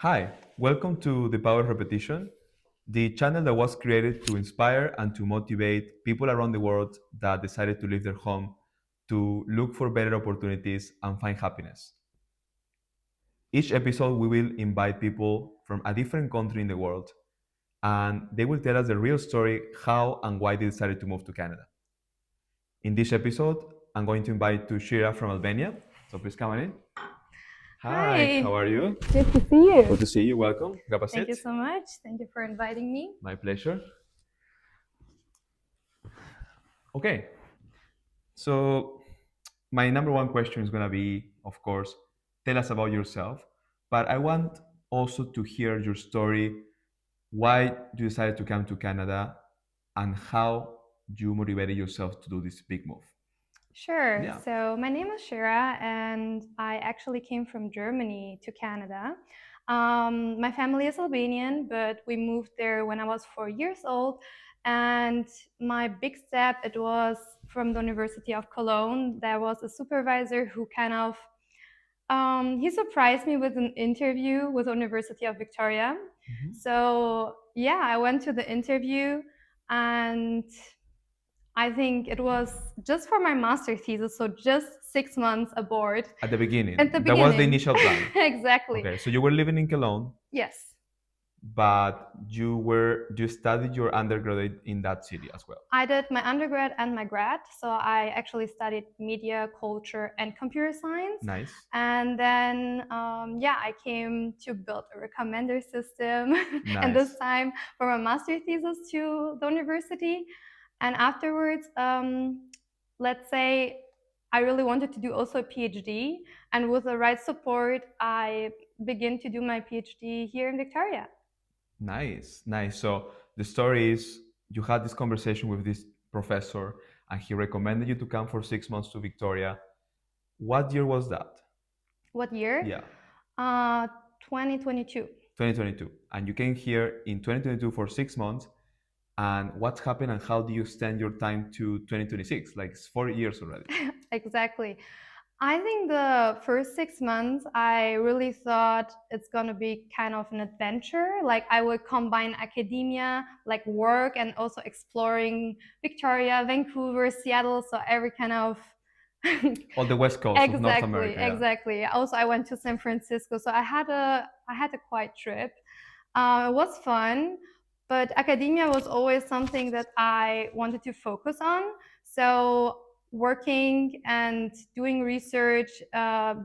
Hi, welcome to The Power of Repetition, the channel that was created to inspire and to motivate people around the world that decided to leave their home to look for better opportunities and find happiness. Each episode, we will invite people from a different country in the world and they will tell us the real story how and why they decided to move to Canada. In this episode, I'm going to invite to Shera from Albania. So please come on in. Hi, Hi, how are you? good to see you. Good to see you. Welcome. Grab a Thank you seat. so much. Thank you for inviting me. My pleasure. Okay, so my number one question is going to be, of course, tell us about yourself. But I want also to hear your story. Why you decided to come to Canada and how you motivated yourself to do this big move? Sure. Yeah. So, my name is Shera, and I actually came from Germany to Canada. My family is Albanian, but we moved there when I was 4 years old. And my big step, it was from the University of Cologne. There was a supervisor who kind of he surprised me with an interview with the University of Victoria. Mhm. So yeah, I went to the interview, and I think it was just for my master thesis, so just 6 months aboard. At the beginning, At the that was the beginning, initial plan. exactly. Okay, so you were living in Cologne, Yes, but you studied your undergraduate in that city as well. I did my undergrad and my grad. So I actually studied media, culture, and computer science. Nice. And then, yeah, I came to build a recommender system, and this Nice. time for my master thesis to the university. And afterwards, let's say I really wanted to do also a PhD. And with the right support, I began to do my PhD here in Victoria. Nice, nice. So the story is you had this conversation with this professor and he recommended you to come for 6 months to Victoria. What year was that? What year? Yeah, Uh, 2022. 2022. And you came here in 2022 for 6 months. And what's happened and how do you extend your time to 2026? Like it's 4 years already. Exactly. I think the first 6 months, I really thought it's gonna be kind of an adventure. Like I would combine academia, like work, and also exploring Victoria, Vancouver, Seattle. So every kind of All the west coast of North exactly, America, yeah. exactly. Also, I went to San Francisco, so I had a quiet trip. It was fun, but academia was always something that I wanted to focus on. So working and doing research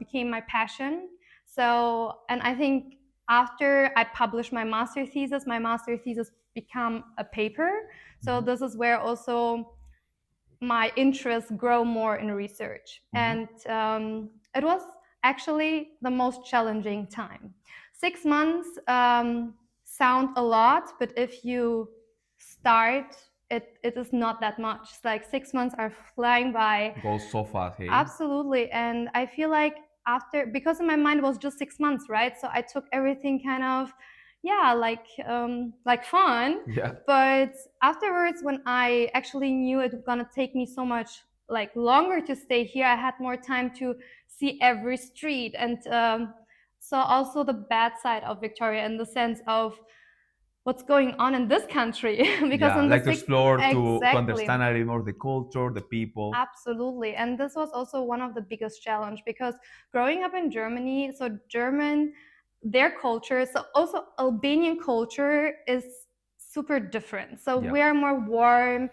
became my passion. So, and I think after I published my master thesis became a paper. So Mhm. this is where also my interests grow more in research. Mhm. And it was actually the most challenging time. 6 months sound a lot, but if you start, it is not that much. It's like 6 months are flying by. Goes so fast, hey? Absolutely. And I feel like after, because in my mind it was just 6 months, right? So I took everything kind of, yeah, like fun. Yeah. But afterwards, when I actually knew it was gonna take me so much like longer to stay here, I had more time to see every street, and saw also the bad side of Victoria in the sense of what's going on in this country. Because Yeah, in the like to six, explore, to exactly. understand a little more the culture, the people. Absolutely. And this was also one of the biggest challenge, because growing up in Germany, so German, their culture, so also Albanian culture is super different. So Yeah. we are more warm,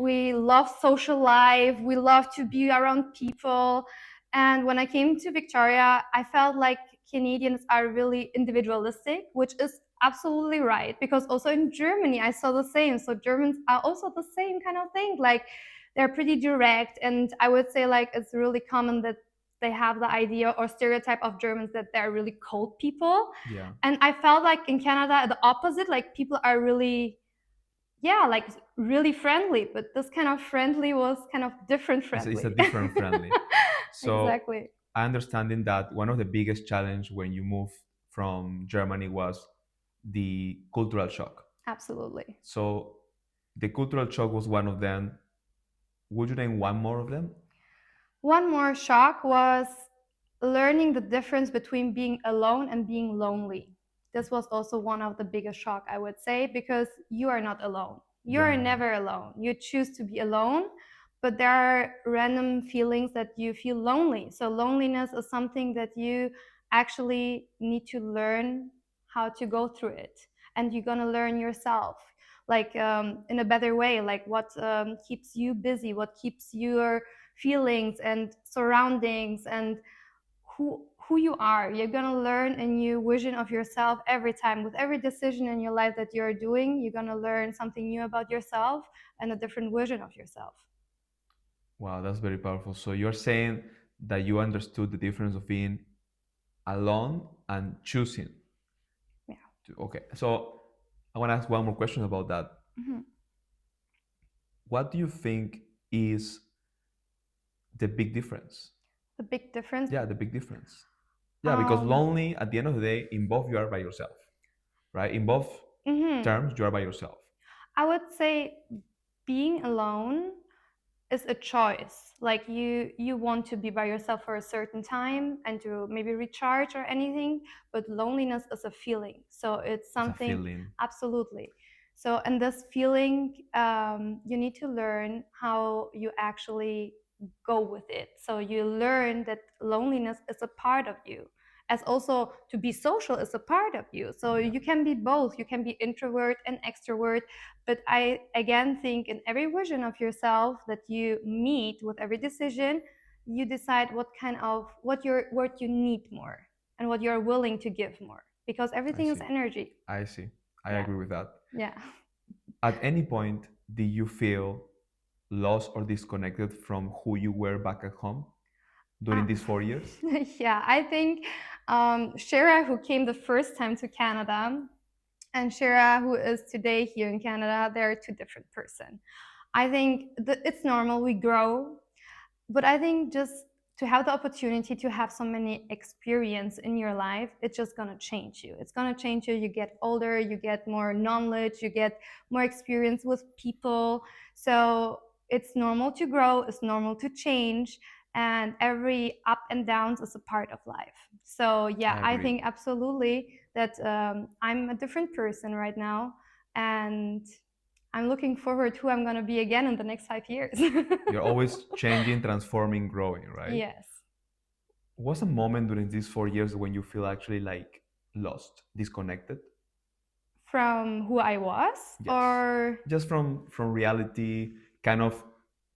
we love social life, we love to be around people. And when I came to Victoria, I felt like Canadians are really individualistic, which is absolutely right, because also in Germany I saw the same. So Germans are also the same kind of thing. Like they're pretty direct, and I would say like it's really common that they have the idea or stereotype of Germans that they're really cold people. Yeah. And I felt like in Canada the opposite, like people are really, yeah, like really friendly, but this kind of friendly was kind of different It's a friendly. different friendly. So Exactly. I understanding that one of the biggest challenge when you moved from Germany was the cultural shock. Absolutely. So the cultural shock was one of them. Would you name one more of them? One more shock was learning the difference between being alone and being lonely. this was also one of the biggest shock, I would say, because you are not alone. You are Yeah. never alone. You choose to be alone, but there are random feelings that you feel lonely. So loneliness is something that you actually need to learn how to go through it, and you're gonna learn yourself, like in a better way, like what keeps you busy, what keeps your feelings and surroundings, and who you are. You're gonna learn a new vision of yourself every time. With every decision in your life that you're doing, you're gonna learn something new about yourself and a different vision of yourself. Wow, that's very powerful. So you're saying that you understood the difference of being alone and choosing Yeah. to, okay. So I want to ask one more question about that. Mhm. What do you think is the big difference? The big difference. Yeah, the big difference. Yeah, because Um, lonely at the end of the day, in both you are by yourself, right? In both mhm. terms, you are by yourself. I would say being alone is a choice. Like you want to be by yourself for a certain time and to maybe recharge or anything, but loneliness is a feeling. So it's It's a something. feeling. Absolutely. So and this feeling, you need to learn how you actually go with it. So you learn that loneliness is a part of you, as also to be social is a part of you. So Yeah, you can be both. You can be introvert and extrovert. But I again think in every version of yourself that you meet with every decision, you decide what you need more and what you're willing to give more, because I everything is see. energy. I see. I Yeah. agree with that. Yeah. At any point, did you feel lost or disconnected from who you were back at home during Uh, these 4 years? yeah, I think Shera, who came the first time to Canada, and Shera, who is today here in Canada, they're two different person. I think that it's normal. We grow, but I think just to have the opportunity to have so many experience in your life, it's just gonna change you. It's gonna change you. You get older, you get more knowledge, you get more experience with people. So it's normal to grow, it's normal to change, and every up and downs is a part of life. So I yeah, I agree. think absolutely that I'm a different person right now, and I'm looking forward to who I'm gonna be again in the next 5 years. You're always changing, transforming, growing, right? Yes. Was a moment during these 4 years when you feel actually like lost, disconnected? From who I was, Yes. or Just from reality, kind of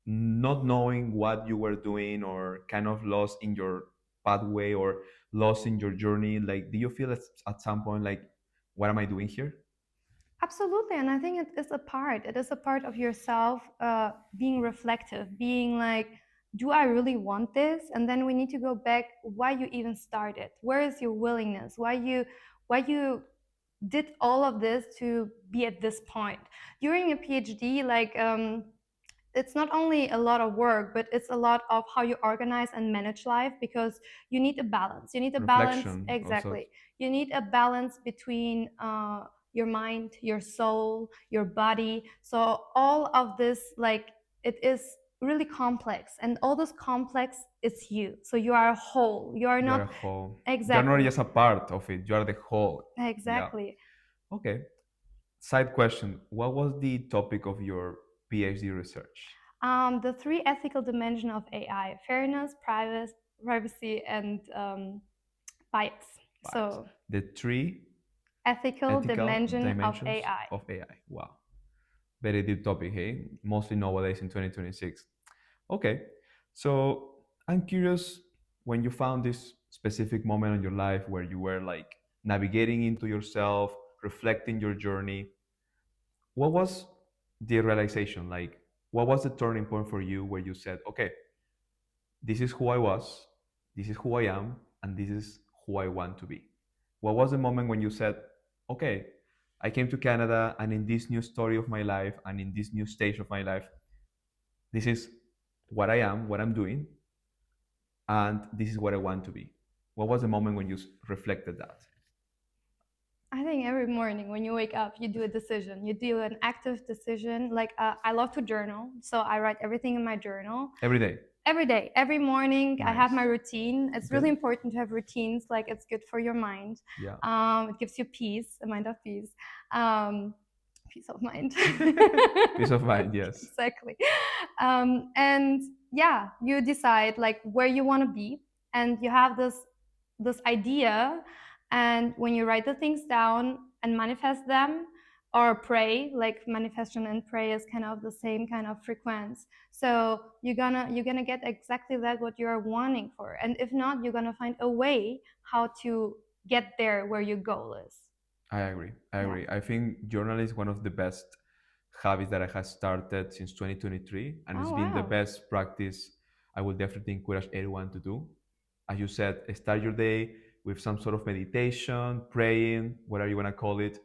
not knowing what you were doing or kind of lost in your pathway or lost in your journey. Like, do you feel at some point like, what am I doing here? absolutely. And I think it is a part. It is a part of yourself being reflective, being like, do I really want this? And then we need to go back why you even started. Where is your willingness? Why you did all of this to be at this point during a PhD? Like it's not only a lot of work, but it's a lot of how you organize and manage life, because you need a balance. You need a balance, Reflection also. exactly. You need a balance between your mind, your soul, your body. So all of this, like, it is really complex, and all this complex is you. So you are a whole. You are You're not. a whole. You're not Exactly. just a part of it. You are the whole. Yeah. Exactly. Okay. Side question: what was the topic of your PhD research? The three ethical dimensions of AI: fairness, privacy, and bias. Bias. So, The three ethical ethical dimension of dimensions AI. of AI. Wow. Very deep topic, hey? Mostly nowadays in 2026. Okay. So I'm curious, when you found this specific moment in your life where you were like navigating into yourself, reflecting your journey, what was the realization? Like, what was the turning point for you where you said, okay, this is who I was, this is who I am, and this is who I want to be? What was the moment when you said, okay, I came to Canada, and in this new story of my life and in this new stage of my life, this is what I am, what I'm doing, and this is what I want to be? What was the moment when you reflected that? I think every morning when you wake up, you do a decision. You do an active decision. Like I love to journal, so I write everything in my journal Every day. Every day, every morning, I have Nice. my routine. It's Okay. really important to have routines. Like it's good for your mind. Yeah. It gives you peace, a mind of peace, um, peace of mind. Peace of mind. Yes. Exactly. And yeah, you decide like where you want to be, and you have this idea. And when you write the things down and manifest them, or pray, like manifestation and pray is kind of the same kind of frequency. So you're gonna get exactly that what you're wanting for, and if not, you're gonna find a way how to get there where your goal is. I agree. I Yeah. agree. I think journaling is one of the best habits that I have started since 2023, and it's Oh been the wow. best practice I would definitely encourage everyone to do. As you said, start your day with some sort of meditation, praying, whatever you want to call it,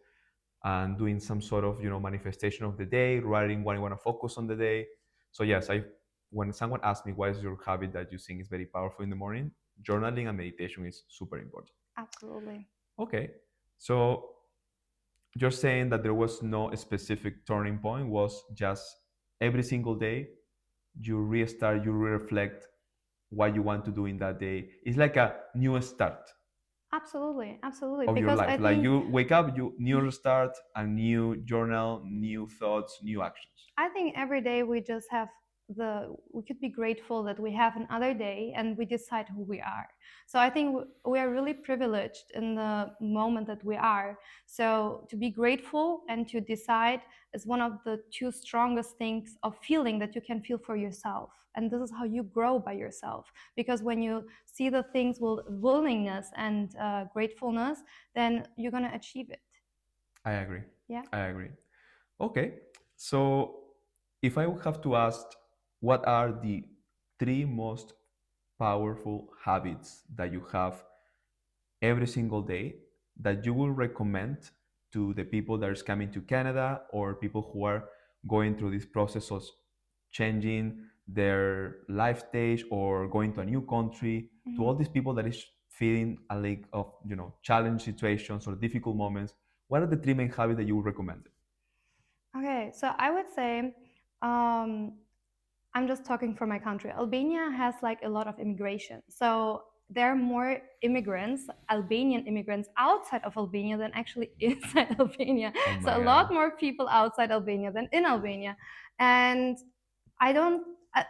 and doing some sort of manifestation of the day, writing what you want to focus on the day. So yes, I when someone asks me what is your habit that you think is very powerful in the morning, journaling and meditation is super important. Absolutely. Okay, so you're saying that there was no specific turning point, was just every single day you restart, you reflect what you want to do in that day. It's like a new start Absolutely. Absolutely. of your Because I life. Like think you wake up, you new start, a new journal, new thoughts, new actions. I think every day we just have we could be grateful that we have another day and we decide who we are. So I think we are really privileged in the moment that we are. So to be grateful and to decide is one of the two strongest things of feeling that you can feel for yourself. And this is how you grow by yourself. Because when you see the things with willingness and gratefulness, then you're going to achieve it. I agree. Yeah. I agree. Okay. So if I would have to ask, what are the three most powerful habits that you have every single day that you will recommend to the people that is coming to Canada, or people who are going through this process of changing their life stage or going to a new country, to all Mhm. these people that is feeling a lack of challenge situations or difficult moments? What are the three main habits that you would recommend? Okay, so I would say um, I'm just talking for my country. Albania has like a lot of immigration. So there are more immigrants, Albanian immigrants outside of Albania than actually inside Albania. Oh So my a god. lot more people outside Albania than in Albania. And I don't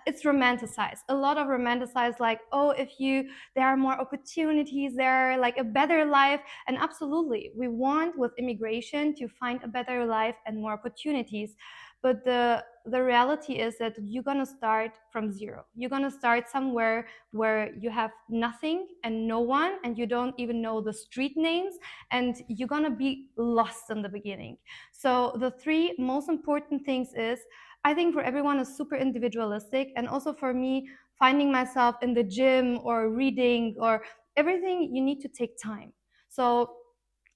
it's romanticized, a lot of romanticized, like, oh, if you there are more opportunities there, like a better life. And absolutely, we want with immigration to find a better life and more opportunities. But the reality is that you're going to start from zero. You're going to start somewhere where you have nothing and no one, and you don't even know the street names, and you're going to be lost in the beginning. So the three most important things is, I think for everyone is super individualistic, and also for me, finding myself in the gym or reading or everything, you need to take time. So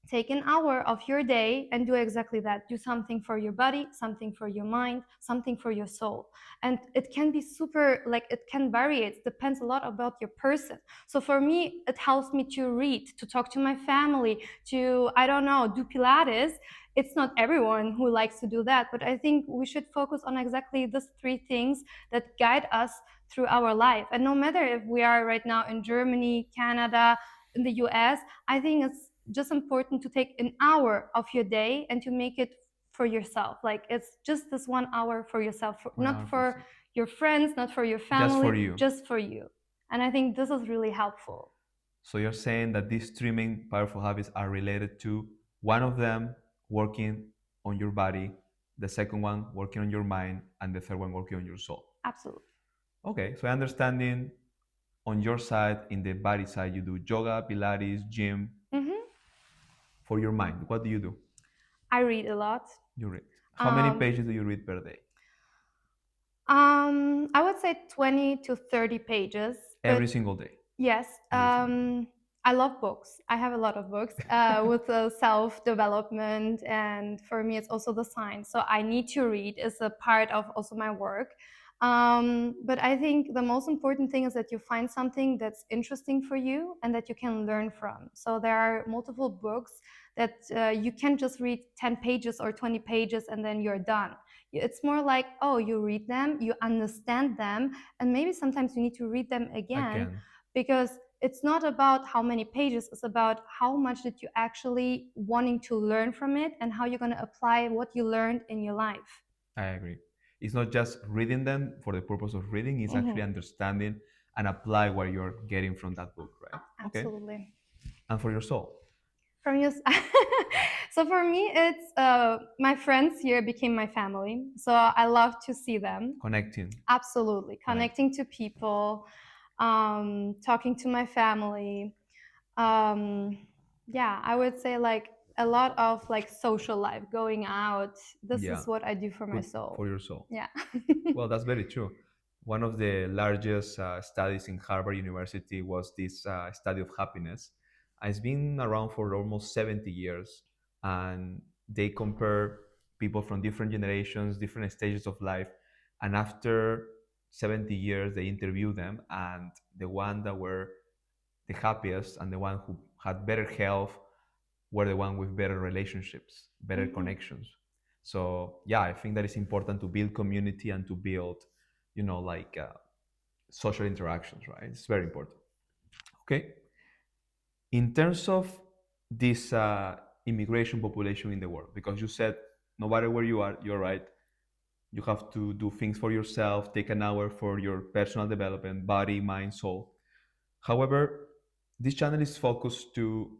take an hour of your day and do exactly that. Do something for your body, something for your mind, something for your soul. And it can be super, like, it can vary. It depends a lot about your person. So for me, it helps me to read, to talk to my family, to, I don't know, do Pilates. It's not everyone who likes to do that, but I think we should focus on exactly these three things that guide us through our life. And no matter if we are right now in Germany, Canada, in the US, I think it's just important to take an hour of your day and to make it for yourself. Like it's just this 1 hour for yourself, not for 100%. your friends, not for your Just for family, you. just for you. And I think this is really helpful. So you're saying that these three main powerful habits are related to one of them working on your body, the second one working on your mind, and the third one working on your soul. Absolutely. Okay, so understanding on your side, in the body side, you do yoga, Pilates, gym. Hmm. For your mind, what do you do? I read a lot. You read. How many Um, pages do you read per day? I would say 20 to 30 pages, but Every single day. yes, Every single day. I love books. I have a lot of books with self-development, and for me, it's also the science. So I need to read. It's a part of also my work. But I think the most important thing is that you find something that's interesting for you and that you can learn from. So there are multiple books that you can't just read 10 pages or 20 pages and then you're done. It's more like, oh, you read them, you understand them, and maybe sometimes you need to read them again, Again, because it's not about how many pages, it's about how much that you actually wanting to learn from it and how you're going to apply what you learned in your life. I agree. It's not just reading them for the purpose of reading, it's actually Hmm. understanding and apply what you're getting from that book, right? Okay. Absolutely. And for your soul, From you. So for me, it's my friends here became my family. So I love to see them. connecting, Absolutely. right? Connecting to people, talking to my family. Um, yeah, I would say like a lot of like social life, going out. This Yeah, is what I do for my good soul. for your soul. Yeah. Well, that's very true. One of the largest studies in Harvard University was this study of happiness. It's been around for almost 70 years, and they compare people from different generations, different stages of life. And after 70 years, they interview them, and the one that were the happiest and the one who had better health were the one with better relationships, better Hmm. connections. So yeah, I think that it's important to build community and to build, like social interactions, right? It's very important. Okay. In terms of this immigration population in the world, because you said no matter where you are, you're right. You have to do things for yourself, take an hour for your personal development, body, mind, soul. However, this channel is focused to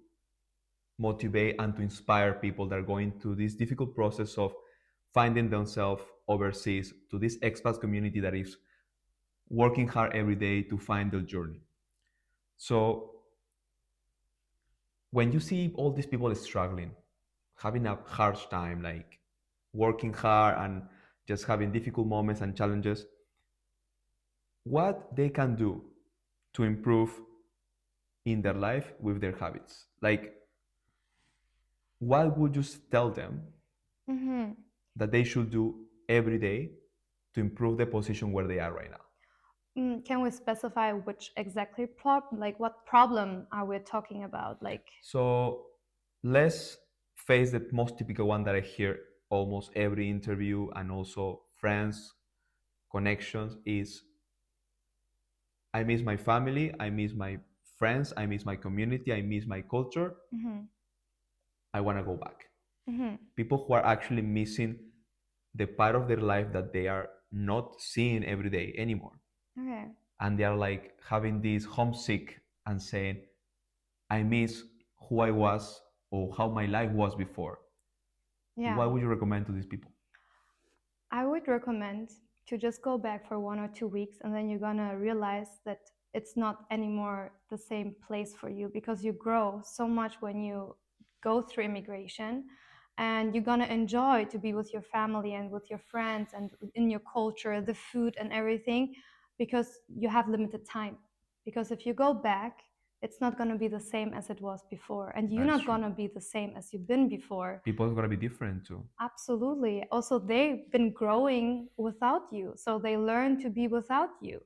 motivate and to inspire people that are going through this difficult process of finding themselves overseas, to this expat community that is working hard every day to find their journey. So when you see all these people struggling, having a hard time, like working hard and just having difficult moments and challenges, what they can do to improve in their life with their habits, like what would you tell them Hmm. that they should do every day to improve the position where they are right now? Can we specify which exactly problem, like what problem are we talking about? Like, So let's face the most typical one that I hear almost every interview and also friends, connections is I miss my family, I miss my friends, I miss my community, I miss my culture, hmm, I want to go back. hmm, People who are actually missing the part of their life that they are not seeing every day anymore. okay, And they are like having this homesick and saying, I miss who I was or how my life was before. yeah. What would you recommend to these people? I would recommend to just go back for 1 or 2 weeks, and then you're gonna realize that it's not anymore the same place for you, because you grow so much when you go through immigration, and you're gonna enjoy to be with your family and with your friends and in your culture, the food and everything, because you have limited time. Because if you go back, it's not gonna be the same as it was before, and you're That's not true. gonna be the same as you've been before. People are going to be different too. Absolutely. Also, they've been growing without you. So they learn to be without you.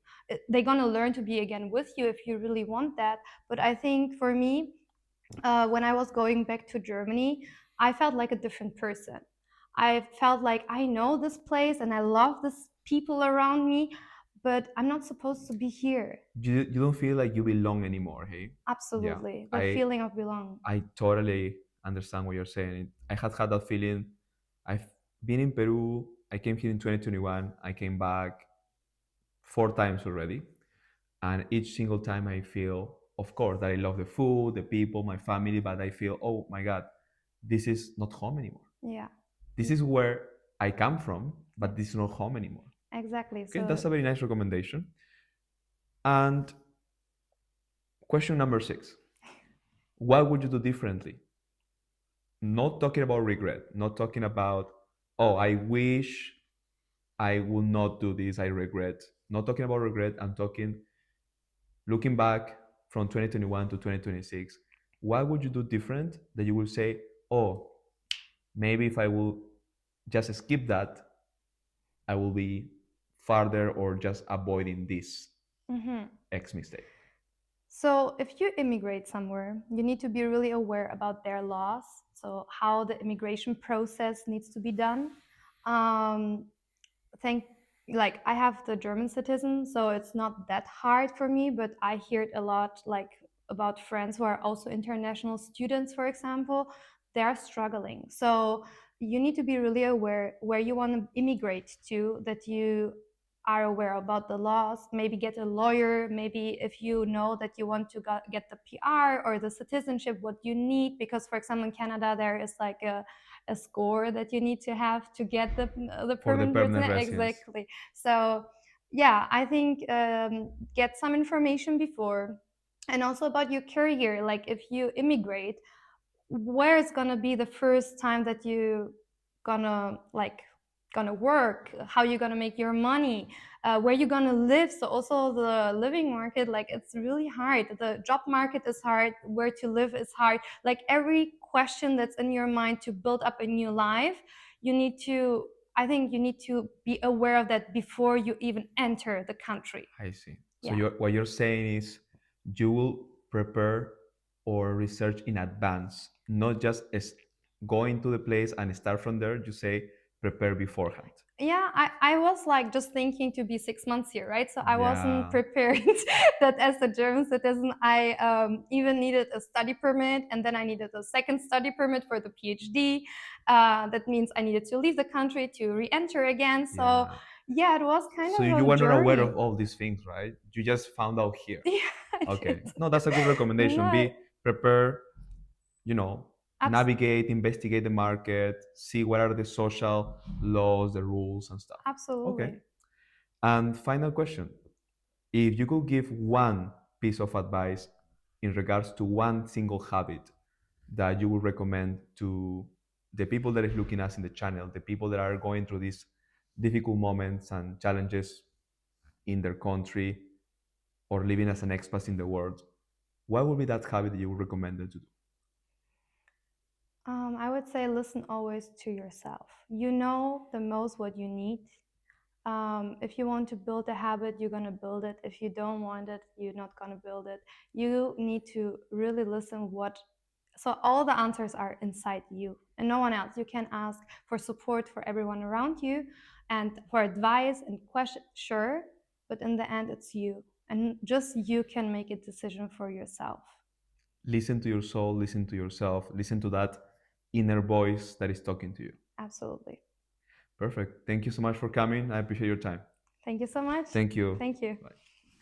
They're going to learn to be again with you if you really want that. But I think for me, when I was going back to Germany, I felt like a different person. I felt like I know this place and I love this people around me, but I'm not supposed to be here. You don't feel like you belong anymore, hey? Yeah. Absolutely. The I feeling of belong. I totally understand what you're saying. I had that feeling. I've been in Peru. I came here in 2021. I came back 4 times already. And each single time I feel, of course, that I love the food, the people, my family, but I feel, oh my God, this is not home anymore. Yeah. This is where I come from, Yes. but this is not home anymore. Exactly. Okay, So, that's a very nice recommendation. And question number 6, what would you do differently? Not talking about regret, not talking about, oh, I wish I would not do this, I regret. Not talking about regret, I'm talking looking back from 2021 to 2026. What would you do different that you will say, oh, maybe if I will just skip that, I will be farther or just avoiding this mhm. X mistake? So, if you immigrate somewhere, you need to be really aware about their laws. So, how the immigration process needs to be done. Um, thank like I have the German citizen, so it's not that hard for me, but I hear it a lot like about friends who are also international students, for example. They're struggling. So you need to be really aware where you want to immigrate to, that you are aware about the laws, maybe get a lawyer, maybe if you know that you want to get the PR or the citizenship, what you need, because for example in Canada there is like a score that you need to have to get the For the permanent permanent resident. residence. Exactly. So yeah, I think get some information before, and also about your career. Like if you immigrate, where is gonna be the first time that you gonna work, how you gonna make your money, where you gonna live. So also the living market, like it's really hard, the job market is hard, where to live is hard. Like every question that's in your mind to build up a new life, you need to, I think you need to be aware of that before you even enter the country. I see. So Yeah. what you're saying is you will prepare or research in advance, not just as going to the place and start from there. You say prepare beforehand. Yeah, I was like just thinking to be 6 months here, right? So I wasn't Yeah, prepared that as a German citizen, I even needed a study permit, and then I needed a second study permit for the PhD. That means I needed to leave the country to re-enter again. So yeah. yeah, it was kind So you of a were not aware journey. of all these things, right? You just found out here. Yeah, I did. Okay. No, that's a good recommendation. No, Be prepared, you know, abs- navigate, investigate the market, see what are the social laws, the rules and stuff. Okay. absolutely. And final question. If you could give one piece of advice in regards to one single habit that you would recommend to the people that is looking us in the channel, the people that are going through these difficult moments and challenges in their country or living as an expat in the world, what would be that habit that you would recommend them to do? I would say listen always to yourself. You know the most what you need. If you want to build a habit, you're going to build it. If you don't want it, you're not going to build it. You need to really listen what, so all the answers are inside you and no one else. You can ask for support for everyone around you and for advice and question, sure, but in the end it's you, and just you can make a decision for yourself. Listen to your soul, listen to yourself, listen to that inner voice that is talking to you. Absolutely. Perfect. Thank you so much for coming. I appreciate your time. Thank you so much. Thank you. Thank you. Bye.